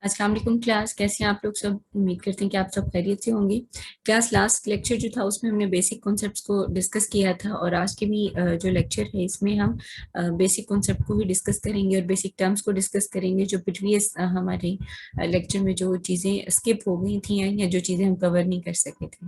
अस्सलाम वालेकुम क्लास, कैसे हैं आप लोग सब। उम्मीद करते हैं कि आप सब खैरियत से होंगे। क्लास लास्ट लेक्चर जो था उसमें हमने बेसिक कॉन्सेप्ट्स को डिस्कस किया था और आज के भी जो लेक्चर है इसमें हम बेसिक कॉन्सेप्ट को भी डिस्कस करेंगे और बेसिक टर्म्स को डिस्कस करेंगे जो प्रीवियस हमारे लेक्चर में जो चीज़ें स्किप हो गई थी या जो चीज़ें हम कवर नहीं कर सके थे।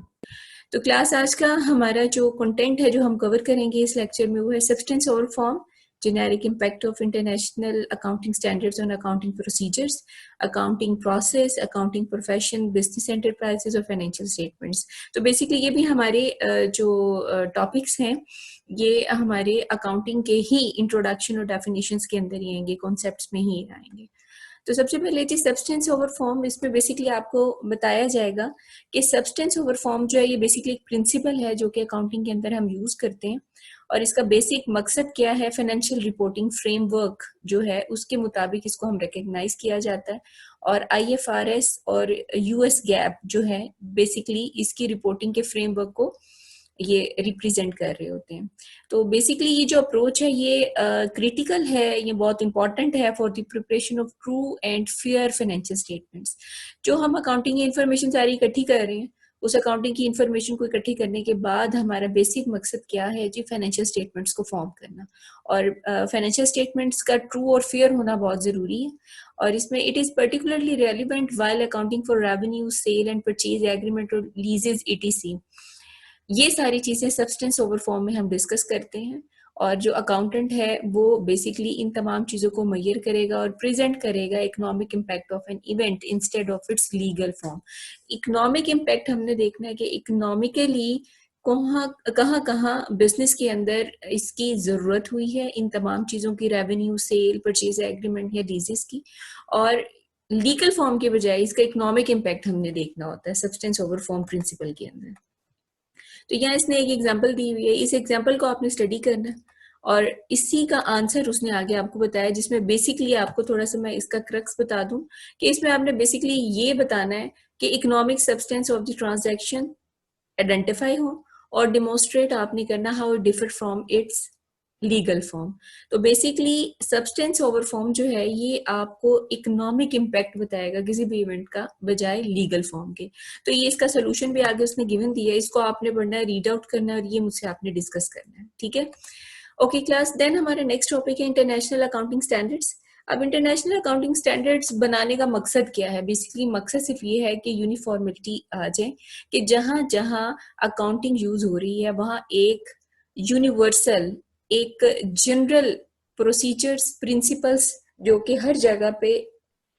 तो क्लास आज का हमारा जो कंटेंट है जो हम कवर करेंगे इस लेक्चर में वो है substance over form, generic impact of international accounting standards on accounting procedures, accounting process, accounting profession, business enterprises और financial statements। तो बेसिकली ये भी हमारे जो टॉपिक्स हैं ये हमारे अकाउंटिंग के ही इंट्रोडक्शन और डेफिनेशंस के अंदर ही आएंगे, कॉन्सेप्ट्स में ही आएंगे। तो सबसे पहले जी सब्सटेंस ओवर फॉर्म, इसमें बेसिकली आपको बताया जाएगा कि सब्सटेंस ओवर फॉर्म जो है ये बेसिकली एक प्रिंसिपल है जो कि अकाउंटिंग के अंदर हम यूज करते हैं और इसका बेसिक मकसद क्या है, फाइनेंशियल रिपोर्टिंग फ्रेमवर्क जो है उसके मुताबिक इसको हम रिकग्नाइज किया जाता है और आईएफआरएस और यूएस गैप जो है बेसिकली इसकी रिपोर्टिंग के फ्रेमवर्क को ये रिप्रेजेंट कर रहे होते हैं। तो बेसिकली ये जो अप्रोच है ये क्रिटिकल है, ये बहुत इंपॉर्टेंट है for the preparation of true and fair financial statements. जो हम अकाउंटिंग की इंफॉर्मेशन सारी इकट्ठी कर रहे हैं उस अकाउंटिंग की इंफॉर्मेशन को इकट्ठी करने के बाद हमारा बेसिक मकसद क्या है जी, फाइनेंशियल स्टेटमेंट्स को फॉर्म करना। और फाइनेंशियल स्टेटमेंट्स का ट्रू और फेयर होना बहुत ज़रूरी है और इसमें it is particularly relevant while accounting for revenue, sale and purchase agreement और लीजेज ETC। ये सारी चीजें सब्सटेंस ओवर फॉर्म में हम डिस्कस करते हैं और जो अकाउंटेंट है वो बेसिकली इन तमाम चीजों को मैयर करेगा और प्रेजेंट करेगा economic impact of an event instead of its legal form. Economic impact हमने देखना है कि इकोनॉमिकली कहाँ कहाँ बिजनेस के अंदर इसकी जरूरत हुई है, इन तमाम चीजों की, रेवेन्यू, सेल, परचेज एग्रीमेंट या लीजेस की, और लीगल फॉर्म के बजाय इसका इकोनॉमिक इम्पैक्ट हमने देखना होता है सब्सटेंस ओवर फॉर्म प्रिंसिपल के अंदर। तो यहाँ इसने एक एग्जाम्पल दी हुई है, इस एग्जाम्पल को आपने स्टडी करना है और इसी का आंसर उसने आगे आपको बताया जिसमें बेसिकली आपको थोड़ा सा मैं इसका क्रक्स बता दूं कि इसमें आपने बेसिकली ये बताना है कि economic substance of the transaction identify हो और डिमोन्स्ट्रेट आपने करना how differ from its legal form. तो बेसिकली सब्सटेंस ओवर फॉर्म जो है ये आपको इकोनॉमिक इम्पैक्ट बताएगा किसी भी इवेंट का बजाय लीगल फॉर्म के। तो ये इसका सोल्यूशन भी आगे उसने गिवन दिया है, इसको आपने पढ़ना है, रीड आउट करना है और ये मुझसे आपने डिस्कस करना है, ठीक है। ओके क्लास, देन हमारा नेक्स्ट टॉपिक है इंटरनेशनल अकाउंटिंग स्टैंडर्ड्स। अब इंटरनेशनल अकाउंटिंग स्टैंडर्ड्स बनाने का मकसद क्या है? बेसिकली मकसद सिर्फ ये है कि यूनिफॉर्मिटी आ जाए, कि जहां जहां अकाउंटिंग यूज हो रही है वहां एक यूनिवर्सल, एक जनरल प्रोसीजर्स, प्रिंसिपल्स जो कि हर जगह पे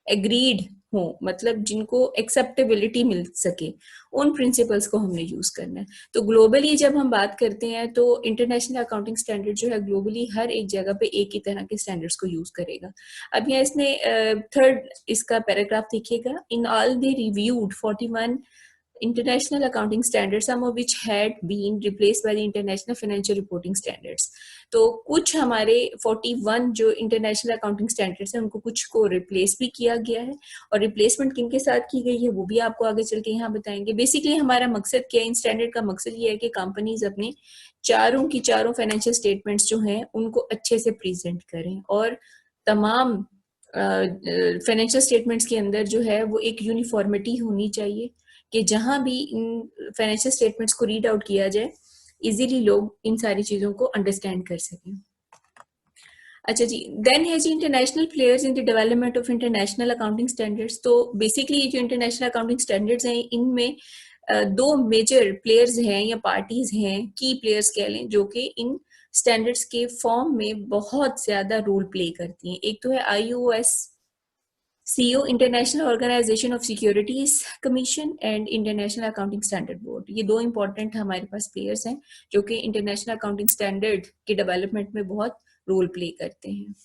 एग्रीड हो, मतलब जिनको एक्सेप्टेबिलिटी मिल सके, उन प्रिंसिपल्स को हमने यूज करना है। तो ग्लोबली जब हम बात करते हैं तो इंटरनेशनल अकाउंटिंग स्टैंडर्ड जो है ग्लोबली हर एक जगह पे एक ही तरह के स्टैंडर्ड्स को यूज करेगा। अब यहाँ इसने थर्ड इसका पैराग्राफ देखिएगा, in all the reviewed 41 international accounting standards, some of which had been replaced by the international financial reporting standards। तो कुछ हमारे 41 जो इंटरनेशनल अकाउंटिंग स्टैंडर्ड्स हैं उनको कुछ को रिप्लेस भी किया गया है और रिप्लेसमेंट किन के साथ की गई है वो भी आपको आगे चल के यहाँ बताएंगे। बेसिकली हमारा मकसद क्या है, इन स्टैंडर्ड का मकसद ये है कि कंपनीज अपने चारों की चारों फाइनेंशियल स्टेटमेंट्स जो हैं उनको अच्छे से प्रेजेंट करें और तमाम फाइनेंशियल स्टेटमेंट्स के अंदर जो है वो एक यूनिफॉर्मिटी होनी चाहिए कि जहां भी इन फाइनेंशियल स्टेटमेंट्स को रीड आउट किया जाए इजीली लोग इन सारी चीजों को अंडरस्टैंड कर सकें। अच्छा जी, देन है जी international players in the development of international accounting standards. तो बेसिकली ये जो इंटरनेशनल अकाउंटिंग स्टैंडर्ड्स हैं इनमें दो मेजर प्लेयर्स हैं या पार्टीज हैं, की प्लेयर्स कह लें, जो कि इन स्टैंडर्ड्स के फॉर्म में बहुत ज्यादा रोल प्ले करती हैं। एक तो है IOS CO, international organization of securities commission, and international accounting standard board. ये दो इंपॉर्टेंट हमारे पास प्लेयर्स हैं जो कि इंटरनेशनल अकाउंटिंग स्टैंडर्ड के डेवलपमेंट में बहुत रोल प्ले करते हैं।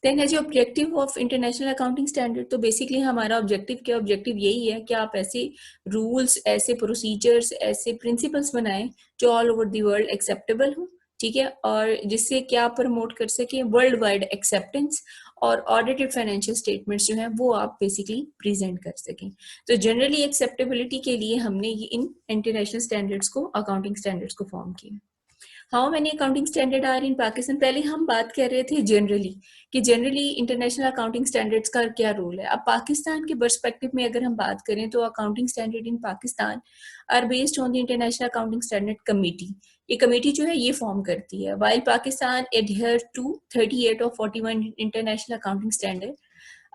देन है जी objective of international accounting standard. तो बेसिकली हमारा ऑब्जेक्टिव क्या, ऑब्जेक्टिव यही है कि आप ऐसे रूल्स, ऐसे प्रोसीजर्स, ऐसे प्रिंसिपल्स बनाएं जो all over the world acceptable हो, ठीक है, और जिससे क्या प्रमोट कर सके वर्ल्ड वाइड एक्सेप्टेंस और ऑडिटेड फाइनेंशियल स्टेटमेंट्स जो हैं वो आप बेसिकली प्रेजेंट कर सकें। तो जनरली एक्सेप्टेबिलिटी के लिए हमने ये इन इंटरनेशनल स्टैंडर्ड्स को, अकाउंटिंग स्टैंडर्ड्स को फॉर्म किया। How many accounting standard are in Pakistan. पहले हम बात कर रहे थे जनरली कि जनरली इंटरनेशनल अकाउंटिंग स्टैंडर्ड्स का क्या रोल है। अब पाकिस्तान के पर्सपेक्टिव में अगर हम बात करें तो accounting standard in Pakistan are based on the international accounting standard committee. ये कमेटी जो है ये फॉर्म करती है। वाइल पाकिस्तान एडहियर टू 38 और 41 इंटरनेशनल अकाउंटिंग स्टैंडर्ड।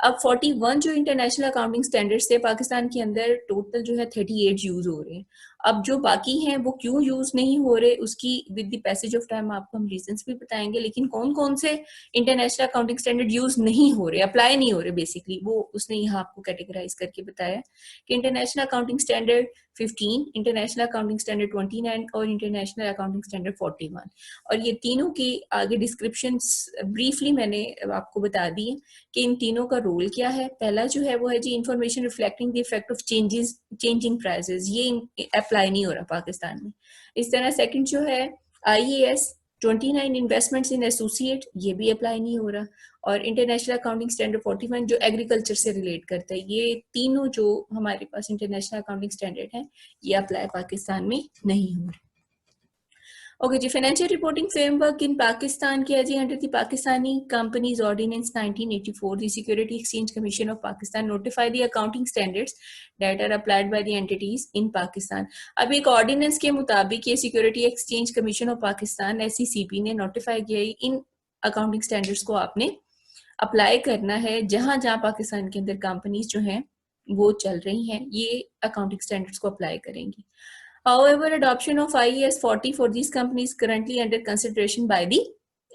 अब 41 जो इंटरनेशनल अकाउंटिंग स्टैंडर्ड्स थे पाकिस्तान के अंदर टोटल जो है 38 यूज हो रहे हैं। अब जो बाकी हैं वो क्यों यूज नहीं हो रहे उसकी with the passage of time आपको हम रीजंस भी बताएंगे। लेकिन कौन कौन से इंटरनेशनल अकाउंटिंग स्टैंडर्ड यूज नहीं हो रहे, अप्लाई नहीं हो रहे बेसिकली, वो उसने यहाँ आपको कैटेगराइज करके बताया कि international accounting standard 15, international accounting standard 29 और इंटरनेशनल अकाउंटिंग स्टैंडर्ड 41। और ये तीनों की आगे डिस्क्रिप्शन ब्रीफली मैंने आपको बता दी है कि इन तीनों का रोल क्या है। पहला जो है वो है जी information reflecting the effect of changes changing prices, ये अप्लाई नहीं हो रहा पाकिस्तान में। इस तरह सेकंड जो है IAS 29 इन्वेस्टमेंट्स इन एसोसिएट, ये भी अप्लाई नहीं हो रहा। और इंटरनेशनल अकाउंटिंग स्टैंडर्ड 41 जो एग्रीकल्चर से रिलेट करता है। ये तीनों जो हमारे पास इंटरनेशनल अकाउंटिंग स्टैंडर्ड है ये अप्लाई पाकिस्तान में नहीं हो रहा। ओके जी, financial reporting framework in Pakistan किया जी under the Pakistani companies ordinance 1984 the security exchange commission of Pakistan notify the accounting standards that are applied by the entities in Pakistan. अब एक ऑर्डिनेंस के मुताबिक ये security exchange commission of Pakistan SECP ने notify किया इन अकाउंटिंग स्टैंडर्ड्स को आपने अप्लाई करना है जहां जहां पाकिस्तान के अंदर कंपनीज जो हैं वो चल रही हैं, ये अकाउंटिंग स्टैंडर्ड्स को अप्लाई करेंगी। However, adoption of IAS 40 for these companies currently under consideration by the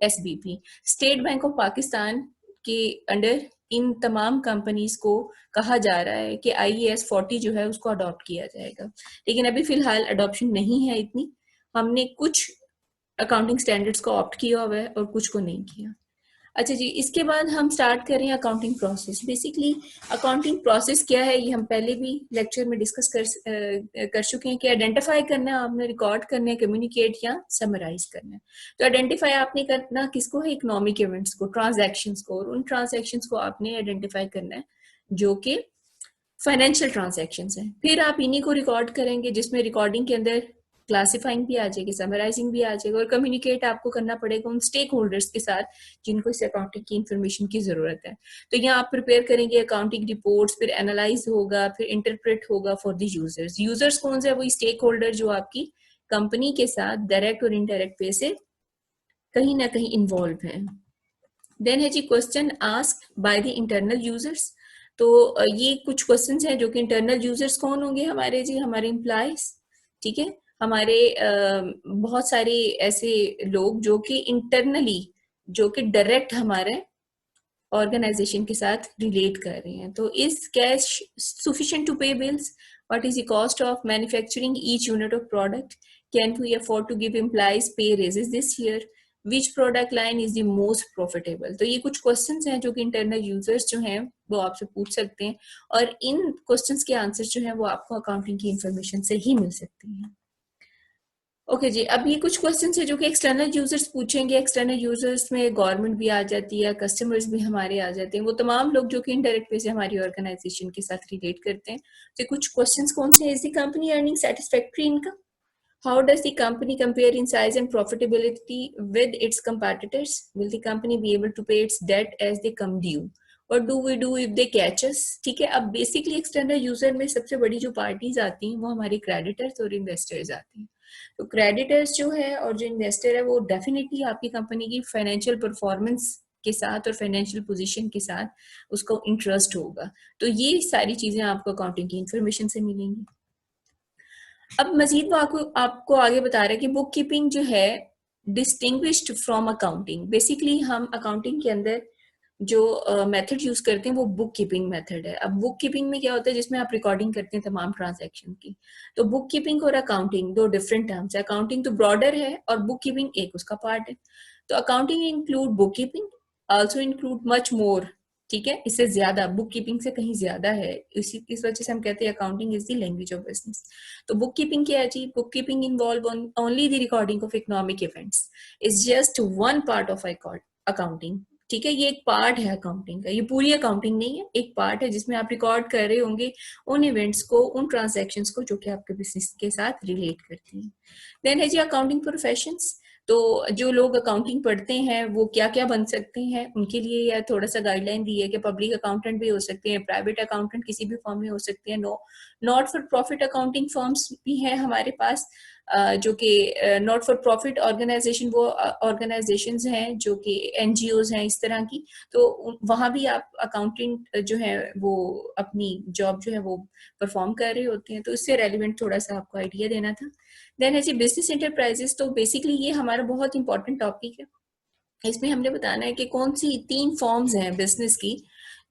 SBP. State Bank of Pakistan के अंडर इन तमाम कंपनीज को कहा जा रहा है कि IAS 40 जो है उसको अडॉप्ट किया जाएगा। लेकिन अभी फिलहाल अडॉप्शन नहीं है इतनी। हमने कुछ अकाउंटिंग स्टैंडर्ड्स को ऑप्ट किया हुआ है और कुछ को नहीं किया। अच्छा जी, इसके बाद हम स्टार्ट करें accounting process. Basically accounting process क्या है ये हम पहले भी लेक्चर में डिस्कस कर चुके हैं कि आइडेंटिफाई करना है आपने, रिकॉर्ड करना है, कम्युनिकेट या समराइज करना है। तो आइडेंटिफाई आपने करना किसको है, इकोनॉमिक इवेंट्स को, ट्रांजैक्शंस को, और उन ट्रांजैक्शंस को आपने आइडेंटिफाई करना है जो कि फाइनेंशियल ट्रांजैक्शंस हैं। फिर आप इन्हीं को रिकॉर्ड करेंगे जिसमें रिकॉर्डिंग के अंदर क्लासिफाइंग भी आ जाएगी, समराइजिंग भी आ जाएगा, और कम्युनिकेट आपको करना पड़ेगा उन स्टेक होल्डर्स के साथ जिनको इस अकाउंटिंग की इंफॉर्मेशन की जरूरत है। तो यहाँ आप प्रिपेयर करेंगे अकाउंटिंग रिपोर्ट्स, फिर एनालाइज होगा, फिर इंटरप्रेट होगा फॉर द यूजर्स। यूजर्स कौन से, वही स्टेक होल्डर जो आपकी कंपनी के साथ डायरेक्ट और इनडायरेक्ट वे से कहीं ना कहीं इन्वॉल्व है। देन है जी question asked by the internal users. तो ये कुछ क्वेश्चंस हैं जो कि इंटरनल यूजर्स कौन होंगे हमारे जी, हमारे एम्प्लॉयज, ठीक है, हमारे बहुत सारे ऐसे लोग जो कि इंटरनली, जो कि डायरेक्ट हमारे ऑर्गेनाइजेशन के साथ रिलेट कर रहे हैं। तो is cash sufficient to pay bills, what is the cost of manufacturing each unit of product, can we afford to give employees pay raises this year, which product line is the most profitable. तो ये कुछ questions हैं जो कि internal users जो हैं वो आपसे पूछ सकते हैं, और इन क्वेश्चंस के आंसर्स जो हैं वो आपको अकाउंटिंग की इंफॉर्मेशन से ही मिल सकती हैं। ओके जी, अब ये कुछ क्वेश्चन है जो कि एक्सटर्नल यूजर्स पूछेंगे। एक्सटर्नल यूजर्स में गवर्नमेंट भी आ जाती है, कस्टमर्स भी हमारे आ जाते हैं, वो तमाम लोग जो कि इनडायरेक्ट वे से हमारी ऑर्गेनाइजेशन के साथ रिलेट करते हैं। तो कुछ क्वेश्चंस कौन से हैं, is the company earning satisfactory income, how does the company compare in size and profitability with its competitors, will the company be able to pay its debt as they come due, what do we do if they catch us. ठीक है, अब basically external user में सबसे बड़ी जो parties आती हैं वो हमारी क्रेडिटर्स और इन्वेस्टर्स आती हैं। तो क्रेडिटर्स जो है और जो इन्वेस्टर है वो डेफिनेटली आपकी कंपनी की फाइनेंशियल परफॉर्मेंस के साथ और फाइनेंशियल पोजीशन के साथ उसको इंटरेस्ट होगा। तो ये सारी चीजें आपको अकाउंटिंग की इंफॉर्मेशन से मिलेंगी। अब मजीद वो आपको आगे बता रहा है कि बुक कीपिंग जो है डिस्टिंग्विश्ड फ्रॉम अकाउंटिंग। बेसिकली हम अकाउंटिंग के अंदर जो मेथड यूज करते हैं वो बुक कीपिंग मेथड है। अब बुक कीपिंग में क्या होता है, जिसमें आप रिकॉर्डिंग करते हैं तमाम ट्रांजैक्शन की। तो बुक कीपिंग और अकाउंटिंग दो डिफरेंट टर्म्स है। अकाउंटिंग तो ब्रॉडर है और बुक कीपिंग एक उसका पार्ट है। तो accounting include book keeping, also include much more, ठीक है, इससे ज्यादा, बुक कीपिंग से कहीं ज्यादा है। इस वजह से हम कहते हैं accounting is the language of business. तो बुक कीपिंग क्या है जी, bookkeeping involve only the recording of economic events, is just one part of accounting. ठीक है, ये एक पार्ट है अकाउंटिंग का, ये पूरी अकाउंटिंग नहीं है, एक पार्ट है जिसमें आप रिकॉर्ड कर रहे होंगे उन इवेंट्स को, उन ट्रांजैक्शंस को जो कि आपके बिजनेस के साथ रिलेट करती हैं। देन है जी अकाउंटिंग प्रोफेशंस। तो जो लोग अकाउंटिंग पढ़ते हैं वो क्या क्या बन सकते हैं, उनके लिए यह थोड़ा सा गाइडलाइन दी है कि पब्लिक अकाउंटेंट भी हो सकते हैं, प्राइवेट अकाउंटेंट किसी भी फॉर्म में हो सकते हैं, not for profit accounting firms भी हैं हमारे पास, जो कि नॉट फॉर प्रॉफिट ऑर्गेनाइजेशन, वो ऑर्गेनाइजेशंस हैं जो कि एनजीओज हैं इस तरह की, तो वहाँ भी आप अकाउंटिंग जो है वो अपनी जॉब जो है वो परफॉर्म कर रहे होते हैं, तो इससे रेलिवेंट थोड़ा सा आपको आइडिया देना था। देन है जी बिजनेस इंटरप्राइजेस, तो बेसिकली ये हमारा बहुत इंपॉर्टेंट टॉपिक है। इसमें हमने बताना है कि कौन सी 3 फॉर्म्स हैं बिजनेस की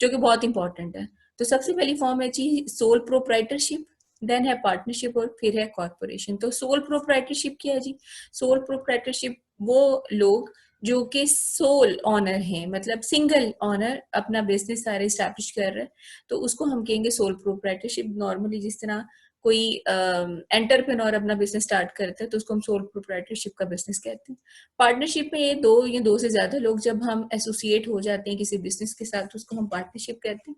जो कि बहुत इंपॉर्टेंट है। तो सबसे पहली फॉर्म है जी सोल प्रोप्राइटरशिप, देन है पार्टनरशिप और फिर है कॉर्पोरेशन। तो सोल प्रोप्राइटरशिप क्या है जी? सोल प्रोप्राइटरशिप वो लोग जो कि सोल ऑनर हैं, मतलब सिंगल ऑनर अपना बिजनेस सारे स्टैब्लिश कर रहे हैं, तो उसको हम कहेंगे सोल प्रोप्राइटरशिप। नॉर्मली जिस तरह कोई एंटरप्रेन्योर अपना बिजनेस स्टार्ट करता है तो उसको हम सोल प्रोप्राइटरशिप का बिजनेस कहते हैं। पार्टनरशिप में ये दो या दो से ज्यादा लोग जब हम एसोसिएट हो जाते हैं किसी बिजनेस के साथ, तो उसको हम पार्टनरशिप कहते हैं।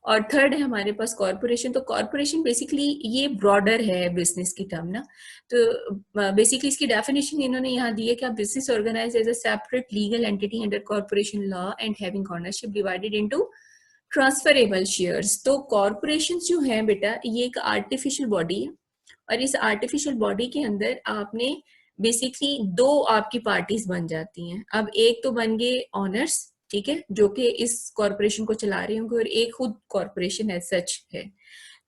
और थर्ड है हमारे पास कॉर्पोरेशन। तो कॉर्पोरेशन बेसिकली ये ब्रॉडर है बिजनेस की टर्म ना, तो बेसिकली इसकी डेफिनेशन इन्होंने यहाँ दी है कि business organize as a separate legal entity under corporation law and having ownership divided into transferable shares. तो कॉर्पोरेशन जो है बेटा ये एक आर्टिफिशियल बॉडी है, और इस आर्टिफिशियल बॉडी के अंदर आपने बेसिकली दो आपकी पार्टीज बन जाती हैं। अब एक तो बन गए ऑनर्स, ठीक है, जो कि इस कॉर्पोरेशन को चला रहे होंगे, और एक खुद कॉर्पोरेशन एज सच है।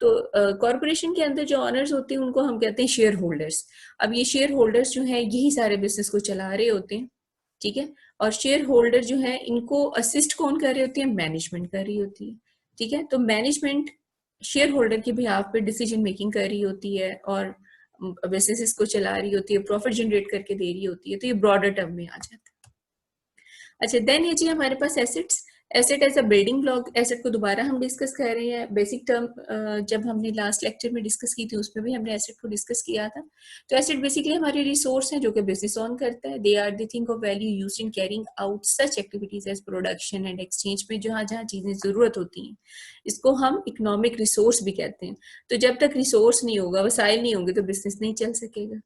तो कॉर्पोरेशन के अंदर जो ऑनर्स होते हैं उनको हम कहते हैं शेयर होल्डर्स। अब ये शेयर होल्डर्स जो है यही सारे बिजनेस को चला रहे होते हैं, ठीक है। और शेयर होल्डर जो है इनको असिस्ट कौन कर रहे होते हैं? मैनेजमेंट कर रही होती है, ठीक है। तो मैनेजमेंट शेयर होल्डर के बिहाफ पे डिसीजन मेकिंग कर रही होती है और बिजनेस को चला रही होती है, प्रॉफिट जनरेट करके दे रही होती है, तो ये ब्रॉडर टर्म में आ जाता है। अच्छा, देन है जी हमारे पास assets. Asset as a building block. Asset को दोबारा हम डिस्कस कर रहे हैं। बेसिक टर्म जब हमने लास्ट लेक्चर में डिस्कस की थी उसमें भी हमने एसेट को डिस्कस किया था। तो एसेट बेसिकली हमारे रिसोर्स हैं जो कि बिजनेस ऑन करता है। They are the thing of value use in carrying out such activities as production and exchange में जहाँ जहाँ चीजें जरूरत होती हैं, इसको हम इकोनॉमिक रिसोर्स भी कहते हैं। तो जब तक रिसोर्स नहीं होगा, वसाइल नहीं होंगे, तो बिजनेस नहीं चल सकेगा।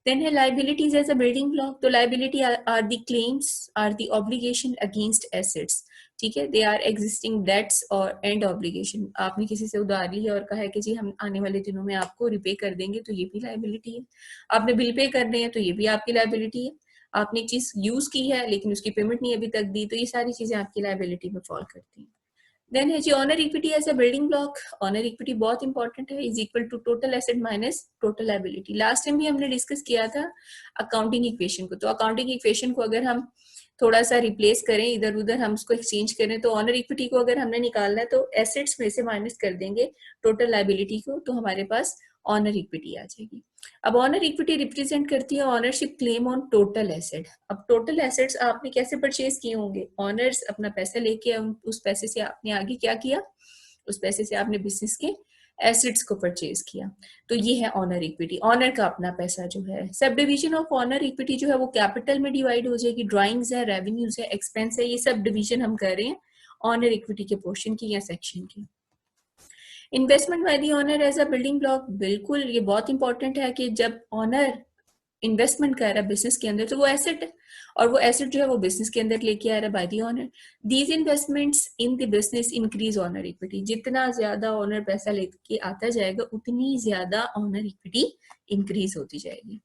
Then है liabilities as a building block. तो liability are the claims, are the obligation against assets. ठीक है, they are existing debts और and obligation. आपने किसी से उधार लिया और कहा है कि जी हम आने वाले दिनों में आपको रिपे कर देंगे, तो ये भी लाइबिलिटी है। आपने बिल पे करने हैं तो ये भी आपकी लाइबिलिटी है। आपने एक चीज यूज की है लेकिन उसकी पेमेंट नहीं अभी तक दी, तो ये सारी चीजें आपकी लाइबिलिटी में फॉल करती हैं। देन है जी owner equity as a building block. Owner equity बहुत इंपॉर्टेंट है, is equal to total asset minus total liability. Last time भी हमने डिस्कस किया था अकाउंटिंग इक्वेशन को। तो अकाउंटिंग इक्वेशन को अगर हम थोड़ा सा रिप्लेस करें, इधर उधर हम उसको एक्सचेंज करें, तो ऑनर इक्विटी को अगर हमने निकालना है तो एसेट्स में से माइनस कर देंगे टोटल लायबिलिटी को, तो हमारे पास ऑनर इक्विटी आ जाएगी। अब ऑनर इक्विटी रिप्रेजेंट करती है ownership claim on total asset. अब टोटल एसेट्स आपने कैसे परचेज किए होंगे? ऑनर्स अपना पैसा लेके उस पैसे से आपने आगे क्या किया? उस पैसे से आपने बिजनेस के एसेट्स को परचेज किया, तो ये है ऑनर इक्विटी। ऑनर का अपना पैसा जो है। Sub division of owner equity जो है वो कैपिटल में डिवाइड हो जाएगी। ड्राइंग्स है, रेवेन्यूज है, एक्सपेंस है, ये सब डिवीजन हम कर रहे हैं ऑनर इक्विटी के पोर्शन की या सेक्शन की। Investment by the owner as a building block. बिल्कुल ये बहुत इंपॉर्टेंट है कि जब ऑनर इन्वेस्टमेंट कर रहा है बिजनेस के अंदर तो वो एसेट है, और वो एसेट जो है वो बिजनेस के अंदर लेके आ रहा है by the owner. These investments in the business increase owner equity. जितना ज्यादा ऑनर पैसा लेके आता जाएगा उतनी ज्यादा ऑनर इक्विटी इंक्रीज होती जाएगी।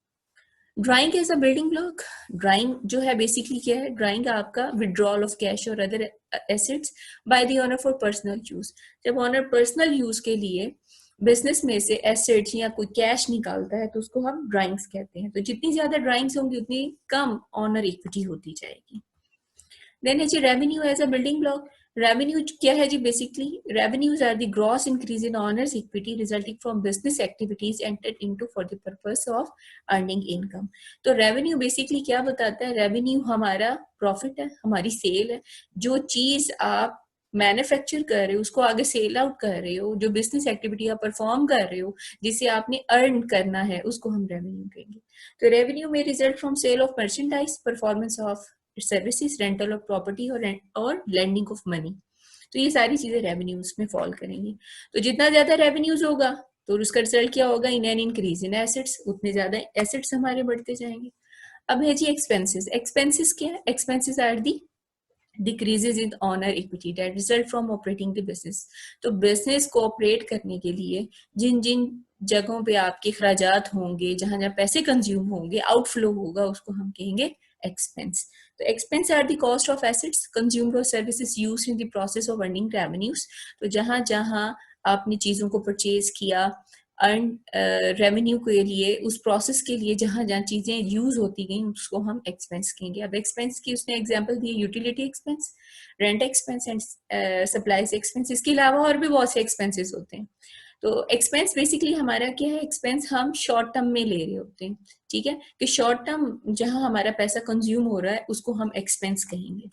Drawing is a building block. Drawing जो है बेसिकली क्या है? ड्राइंग आपका विड्रॉल ऑफ कैश और other assets by the owner for personal use. जब ओनर पर्सनल यूज के लिए बिजनेस में से एसेट्स या कोई कैश निकालता है तो उसको हम ड्राइंग्स कहते हैं। तो जितनी ज्यादा ड्राइंग्स होंगी उतनी कम ऑनर इक्विटी होती जाएगी। देन है जी revenue as a building block. Revenue क्या है जी? Basically revenues are the gross increase in owners equity resulting from business activities entered into for the purpose of earning income. तो रेवेन्यू बेसिकली क्या बताता है? रेवेन्यू हमारा प्रॉफिट है, हमारी सेल है। जो चीज आप मैन्युफैक्चर कर रहे हो उसको आगे सेल आउट कर रहे हो, जो बिजनेस एक्टिविटी आप परफॉर्म कर रहे हो जिसे आपने अर्न करना है, उसको हम रेवेन्यू कहेंगे। तो रेवेन्यू में result from sale of merchandise, performance of services, rental of property और लैंडिंग ऑफ मनी। तो ये सारी चीजें रेवेन्यूज में फॉल करेंगी। तो जितना ज्यादा रेवेन्यूज होगा तो उसका रिजल्ट क्या होगा? In an increase in assets. उतने ज्यादा एसेट्स हमारे बढ़ते जाएंगे। अब है जी एक्सपेंसेस। एक्सपेंसेस क्या है? Expenses are the decreases in owner equity that result from operating the business. तो बिजनेस को ऑपरेट करने के लिए जिन जिन जगहों पे आपके खराजात होंगे, जहां जहां पैसे कंज्यूम होंगे, आउटफ्लो होगा, उसको हम कहेंगे एक्सपेंस। तो expense are the cost of assets consumed और services used in the process of earning revenues. तो जहां जहां आपने चीजों को परचेज किया अर्न रेवेन्यू के लिए, उस प्रोसेस के लिए जहां जहां चीजें यूज होती गई, उसको हम एक्सपेंस कहेंगे। अब एक्सपेंस की उसने example the utility expense, rent expense and supplies expense. इसके अलावा और भी बहुत से एक्सपेंसेस होते हैं। तो एक्सपेंस बेसिकली हमारा क्या है? एक्सपेंस हम शॉर्ट टर्म में ले रहे होते हैं, ठीक है, कि शॉर्ट टर्म जहां हमारा पैसा कंज्यूम हो रहा है उसको हम एक्सपेंस कहेंगे।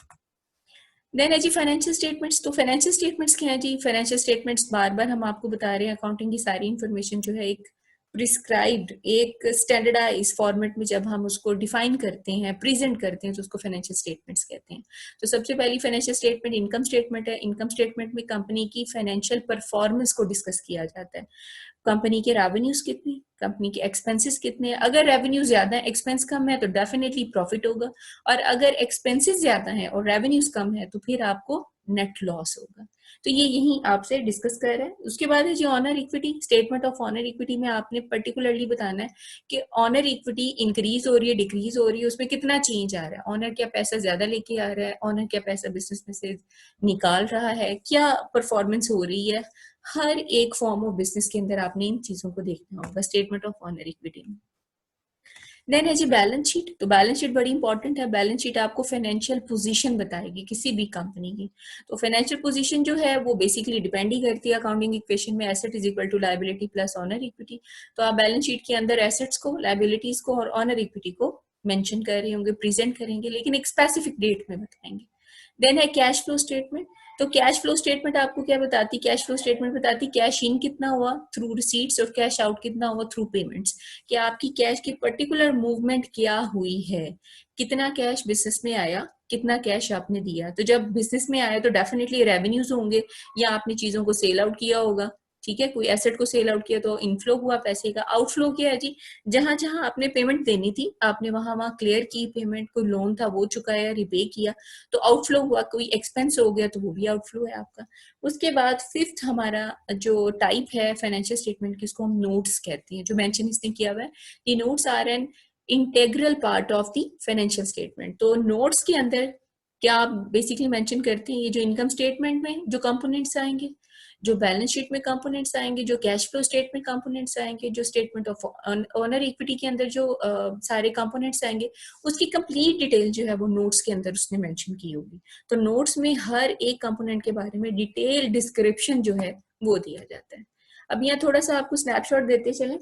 देन है जी फाइनेंशियल स्टेटमेंट्स। तो फाइनेंशियल स्टेटमेंट्स क्या है जी? फाइनेंशियल स्टेटमेंट्स बार बार हम आपको बता रहे हैं, अकाउंटिंग की सारी इंफॉर्मेशन जो है एक प्रिस्क्राइब्ड, एक स्टैंडर्डाइज फॉर्मेट में जब हम उसको डिफाइन करते हैं, प्रेजेंट करते हैं, तो उसको फाइनेंशियल स्टेटमेंट्स कहते हैं। तो सबसे पहली फाइनेंशियल स्टेटमेंट इनकम स्टेटमेंट है। इनकम स्टेटमेंट में कंपनी की फाइनेंशियल परफॉर्मेंस को डिस्कस किया जाता है। कंपनी के रेवेन्यूज कितने, कंपनी के एक्सपेंसेस कितने। अगर रेवेन्यू ज्यादा है, एक्सपेंस कम है, तो डेफिनेटली प्रॉफिट होगा। और अगर एक्सपेंसेस ज्यादा है और रेवेन्यूज कम है, तो फिर आपको नेट लॉस होगा। तो ये यही आपसे डिस्कस कर रहे हैं। उसके बाद है जी owner equity. Statement of owner equity में आपने पर्टिकुलरली बताना है कि ऑनर इक्विटी इंक्रीज हो रही है, डिक्रीज हो रही है, उसमें कितना चेंज आ रहा है। ऑनर क्या पैसा ज्यादा लेके आ रहा है, ऑनर क्या पैसा बिजनेस में से निकाल रहा है, क्या परफॉर्मेंस हो रही है। हर एक फॉर्म ऑफ बिजनेस के अंदर आपने इन चीजों को देखना होगा स्टेटमेंट ऑफ ऑनर इक्विटी में। देन है जी बैलेंस शीट। तो बैलेंस शीट बड़ी इंपॉर्टेंट है। बैलेंस शीट आपको फाइनेंशियल पोजीशन बताएगी किसी भी कंपनी की। तो फाइनेंशियल पोजीशन जो है वो बेसिकली डिपेंड ही करती है अकाउंटिंग इक्वेशन में, asset is equal to liability plus owner equity. तो आप बैलेंस शीट के अंदर एसेट्स को, लायबिलिटीज को और ऑनर इक्विटी को मेंशन कर रहे होंगे, प्रेजेंट करेंगे, लेकिन एक स्पेसिफिक डेट में बताएंगे। देन है कैश फ्लो स्टेटमेंट। तो कैश फ्लो स्टेटमेंट आपको क्या बताती? कैश फ्लो स्टेटमेंट बताती कैश इन कितना हुआ थ्रू रिसीट्स और कैश आउट कितना हुआ थ्रू पेमेंट्स। कि आपकी कैश की पर्टिकुलर मूवमेंट क्या हुई है, कितना कैश बिजनेस में आया, कितना कैश आपने दिया। तो जब बिजनेस में आया तो डेफिनेटली रेवेन्यूज होंगे, या आपने चीजों को सेल आउट किया होगा, ठीक है, कोई एसेट को सेल आउट किया तो इनफ्लो हुआ पैसे का। आउटफ्लो क्या है जी? जहां जहां आपने पेमेंट देनी थी आपने वहां वहां क्लियर की पेमेंट, कोई लोन था वो चुकाया, रिपे किया, तो आउटफ्लो हुआ। कोई एक्सपेंस हो गया तो वो भी आउटफ्लो है आपका। उसके बाद फिफ्थ हमारा जो टाइप है फाइनेंशियल स्टेटमेंट की, उसको हम नोट्स कहते हैं, जो मेंशन इसने किया हुआ है। ये notes are an integral part of the financial statement. तो नोट्स के अंदर क्या आप बेसिकली मेंशन करते हैं, ये जो इनकम स्टेटमेंट में जो कंपोनेंट्स आएंगे, जो बैलेंस शीट में कंपोनेंट्स आएंगे, जो कैश फ्लो स्टेट में कंपोनेंट्स आएंगे, जो स्टेटमेंट ऑफ ऑनर इक्विटी के अंदर जो सारे कंपोनेंट्स आएंगे, उसकी कंप्लीट डिटेल जो है वो नोट्स के अंदर उसने मेंशन की होगी। तो नोट्स में हर एक कंपोनेंट के बारे में डिटेल डिस्क्रिप्शन जो है वो दिया जाता है। अब यहाँ थोड़ा सा आपको स्नैपशॉट देते चले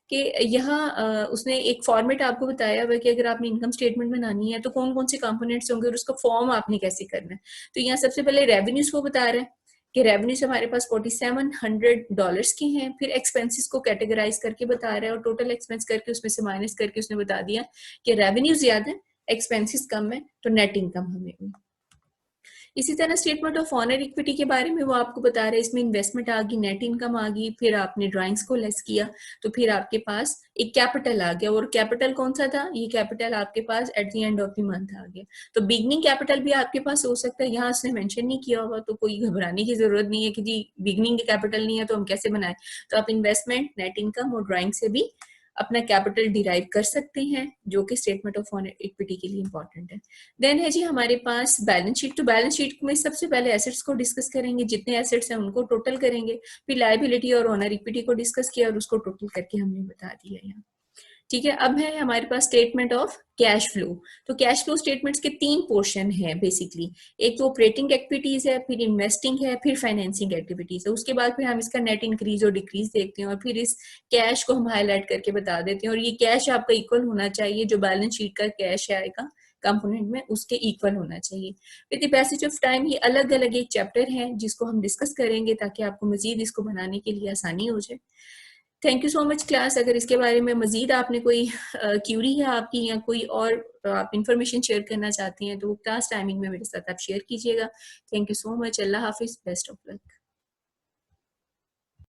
कि यहाँ उसने एक फॉर्मेट आपको बताया हुआ कि अगर आपने इनकम स्टेटमेंट बनानी है तो कौन कौन से कंपोनेंट्स होंगे और उसका फॉर्म आपने कैसे करना है। तो यहाँ सबसे पहले रेवेन्यूज को बता रहे हैं कि रेवेन्यूज हमारे पास $4700 के हैं। फिर एक्सपेंसेस को कैटेगराइज करके बता रहा है और टोटल एक्सपेंस करके उसमें से माइनस करके उसने बता दिया कि रेवेन्यू ज्यादा है, एक्सपेंसेस कम है, तो नेट इनकम हमें हुई। इसी तरह स्टेटमेंट ऑफ ऑनर इक्विटी के बारे में वो आपको बता रहे हैं, इसमें इन्वेस्टमेंट आ गई, नेट इनकम आ गई, फिर आपने ड्राइंग्स को लेस किया तो फिर आपके पास एक कैपिटल आ गया। और कैपिटल कौन सा था? ये कैपिटल आपके पास at the end of the month आ गया। तो बिगनिंग कैपिटल भी आपके पास हो सकता है, यहाँ उसने मेंशन नहीं किया होगा, तो कोई घबराने की जरूरत नहीं है कि जी बिगनिंग कैपिटल नहीं है तो हम कैसे बनाए। तो आप इन्वेस्टमेंट, नेट इनकम और ड्राइंग से भी अपना कैपिटल डिराइव कर सकते हैं, जो कि स्टेटमेंट ऑफ ऑनर इक्विटी के लिए इंपॉर्टेंट है। देन है जी हमारे पास बैलेंस शीट। तो बैलेंस शीट में सबसे पहले एसेट्स को डिस्कस करेंगे, जितने एसेट्स हैं उनको टोटल करेंगे, फिर लायबिलिटी और ऑनर इक्विटी को डिस्कस किया और उसको टोटल करके हमने बता दिया यहाँ, ठीक है। अब है हमारे पास स्टेटमेंट ऑफ कैश फ्लो। तो कैश फ्लो स्टेटमेंट्स के तीन पोर्शन है बेसिकली। एक तो ऑपरेटिंग एक्टिविटीज है, फिर इन्वेस्टिंग है, फिर फाइनेंसिंग एक्टिविटीज है। उसके बाद फिर हम इसका नेट इंक्रीज और डिक्रीज देखते हैं और फिर इस कैश को हम हाईलाइट करके बता देते हैं। और ये कैश आपका इक्वल होना चाहिए, जो बैलेंस शीट का कैश आएगा कंपोनेंट में उसके इक्वल होना चाहिए। With the passage of time ये अलग अलग एक चैप्टर है जिसको हम डिस्कस करेंगे ताकि आपको मजीद इसको बनाने के लिए आसानी हो जाए। Thank you so much class. अगर इसके बारे में मजीद आपने कोई क्यूरी है आपकी या कोई और आप इंफॉर्मेशन शेयर करना चाहती हैं तो वो क्लास टाइमिंग में मेरे साथ आप शेयर कीजिएगा। Thank you so much. Allah Hafiz. Best of luck.